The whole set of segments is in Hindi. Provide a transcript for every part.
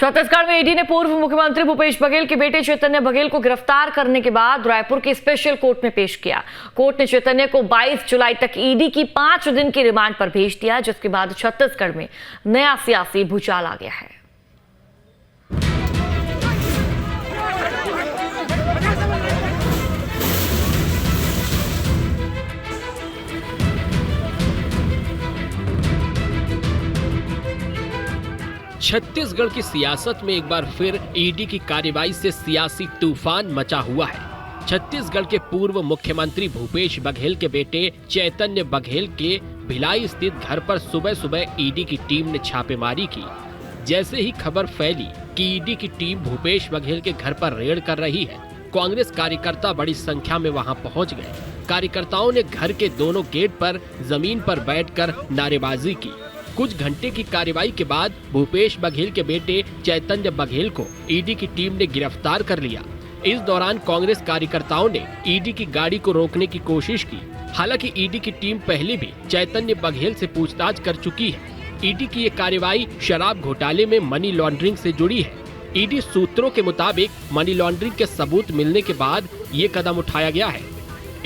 छत्तीसगढ़ में ईडी ने पूर्व मुख्यमंत्री भूपेश बघेल के बेटे चैतन्य बघेल को गिरफ्तार करने के बाद रायपुर की स्पेशल कोर्ट में पेश किया। कोर्ट ने चैतन्य को 22 जुलाई तक ईडी की 5 दिन की रिमांड पर भेज दिया, जिसके बाद छत्तीसगढ़ में नया सियासी भूचाल आ गया है। छत्तीसगढ़ की सियासत में एक बार फिर ईडी की कार्रवाई से सियासी तूफान मचा हुआ है। छत्तीसगढ़ के पूर्व मुख्यमंत्री भूपेश बघेल के बेटे चैतन्य बघेल के भिलाई स्थित घर पर सुबह सुबह ईडी की टीम ने छापेमारी की। जैसे ही खबर फैली कि ईडी की टीम भूपेश बघेल के घर पर रेड कर रही है, कांग्रेस कार्यकर्ता बड़ी संख्या में वहां पहुंच गए। कार्यकर्ताओं ने घर के दोनों गेट पर जमीन पर बैठकर नारेबाजी की। कुछ घंटे की कार्रवाई के बाद भूपेश बघेल के बेटे चैतन्य बघेल को ईडी की टीम ने गिरफ्तार कर लिया। इस दौरान कांग्रेस कार्यकर्ताओं ने ईडी की गाड़ी को रोकने की कोशिश की। हालांकि ईडी की टीम पहले भी चैतन्य बघेल से पूछताछ कर चुकी है। ईडी की ये कार्रवाई शराब घोटाले में मनी लॉन्ड्रिंग से जुड़ी है। ईडी सूत्रों के मुताबिक मनी लॉन्ड्रिंग के सबूत मिलने के बाद ये कदम उठाया गया है।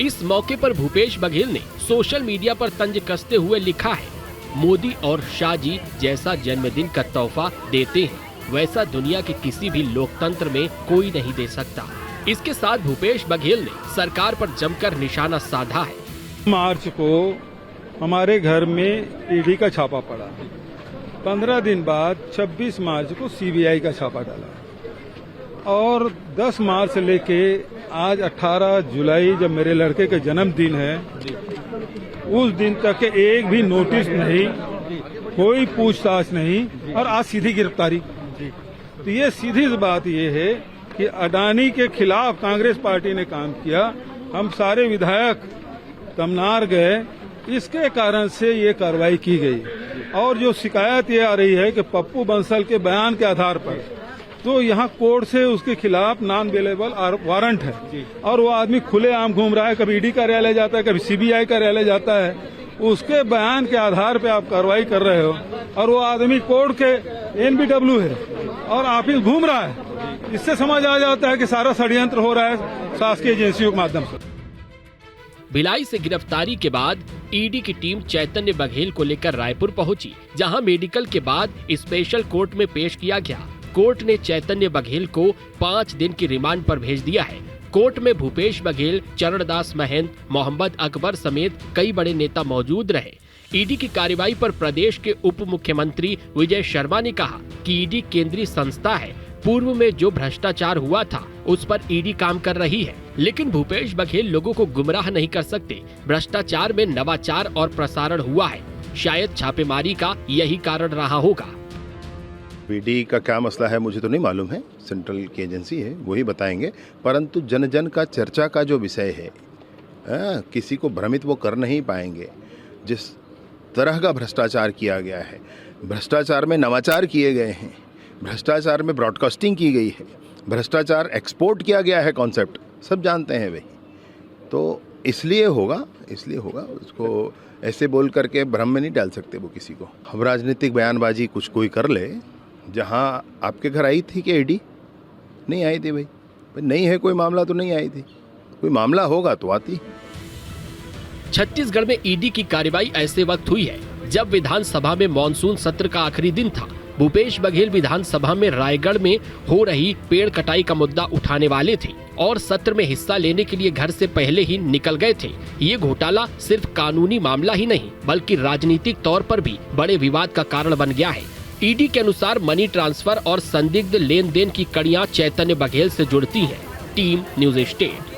इस मौके पर भूपेश बघेल ने सोशल मीडिया पर तंज कसते हुए लिखा है, मोदी और शाह जी जैसा जन्मदिन का तोहफा देते हैं, वैसा दुनिया के किसी भी लोकतंत्र में कोई नहीं दे सकता। इसके साथ भूपेश बघेल ने सरकार पर जमकर निशाना साधा है। मार्च को हमारे घर में ईडी का छापा पड़ा, 15 दिन बाद 26 मार्च को सीबीआई का छापा डाला और 10 मार्च से लेके आज 18 जुलाई जब मेरे लड़के का जन्मदिन है, उस दिन तक एक भी नोटिस नहीं, कोई पूछताछ नहीं और आज सीधी गिरफ्तारी। तो ये सीधी बात ये है कि अडानी के खिलाफ कांग्रेस पार्टी ने काम किया। हम सारे विधायक तमनार गए, इसके कारण से ये कार्रवाई की गई। और जो शिकायत ये आ रही है कि पप्पू बंसल के बयान के आधार पर, तो यहाँ कोर्ट से उसके खिलाफ नॉन अवेलेबल वारंट है और वो आदमी खुलेआम घूम रहा है, कभी ईडी कार्यालय जाता है, कभी सीबीआई कार्यालय जाता है। उसके बयान के आधार पे आप कार्रवाई कर रहे हो और वो आदमी कोर्ट के एनबीडब्ल्यू है और ऑफिस घूम रहा है। इससे समझ आ जाता है कि सारा षड्यंत्र हो रहा है शासकीय एजेंसियों के माध्यम से। भिलाई से गिरफ्तारी के बाद ईडी की टीम चैतन्य बघेल को लेकर रायपुर पहुंची, जहां मेडिकल के बाद स्पेशल कोर्ट में पेश किया गया। कोर्ट ने चैतन्य बघेल को 5 दिन की रिमांड पर भेज दिया है। कोर्ट में भूपेश बघेल, चरणदास महंत, मोहम्मद अकबर समेत कई बड़े नेता मौजूद रहे। ईडी की कार्रवाई पर प्रदेश के उप मुख्यमंत्री विजय शर्मा ने कहा कि ईडी केंद्रीय संस्था है, पूर्व में जो भ्रष्टाचार हुआ था उस पर ईडी काम कर रही है, लेकिन भूपेश बघेल लोगों को गुमराह नहीं कर सकते। भ्रष्टाचार में नवाचार और प्रसारण हुआ है, शायद छापेमारी का यही कारण रहा होगा। ईडी का क्या मसला है मुझे तो नहीं मालूम है, सेंट्रल की एजेंसी है, वही बताएंगे। परंतु जन जन का चर्चा का जो विषय है, किसी को भ्रमित वो कर नहीं पाएंगे। जिस तरह का भ्रष्टाचार किया गया है, भ्रष्टाचार में नवाचार किए गए हैं, भ्रष्टाचार में ब्रॉडकास्टिंग की गई है, भ्रष्टाचार एक्सपोर्ट किया गया है, कॉन्सेप्ट सब जानते हैं भाई। तो इसलिए होगा उसको ऐसे बोल करके भ्रम में नहीं डाल सकते वो किसी को। अब राजनीतिक बयानबाजी कुछ कोई कर ले। जहां आपके घर आई थी कि ईडी नहीं आई थी? भाई नहीं है कोई मामला तो नहीं आई थी, कोई मामला होगा तो आती। छत्तीसगढ़ में ईडी की कार्रवाई ऐसे वक्त हुई है जब विधानसभा में मॉनसून सत्र का आखिरी दिन था। भूपेश बघेल विधानसभा में रायगढ़ में हो रही पेड़ कटाई का मुद्दा उठाने वाले थे और सत्र में हिस्सा लेने के लिए घर से पहले ही निकल गए थे। ये घोटाला सिर्फ कानूनी मामला ही नहीं बल्कि राजनीतिक तौर पर भी बड़े विवाद का कारण बन गया है। ईडी के अनुसार मनी ट्रांसफर और संदिग्ध लेन देन की कड़ियां चैतन्य बघेल से जुड़ती हैं। Team news state.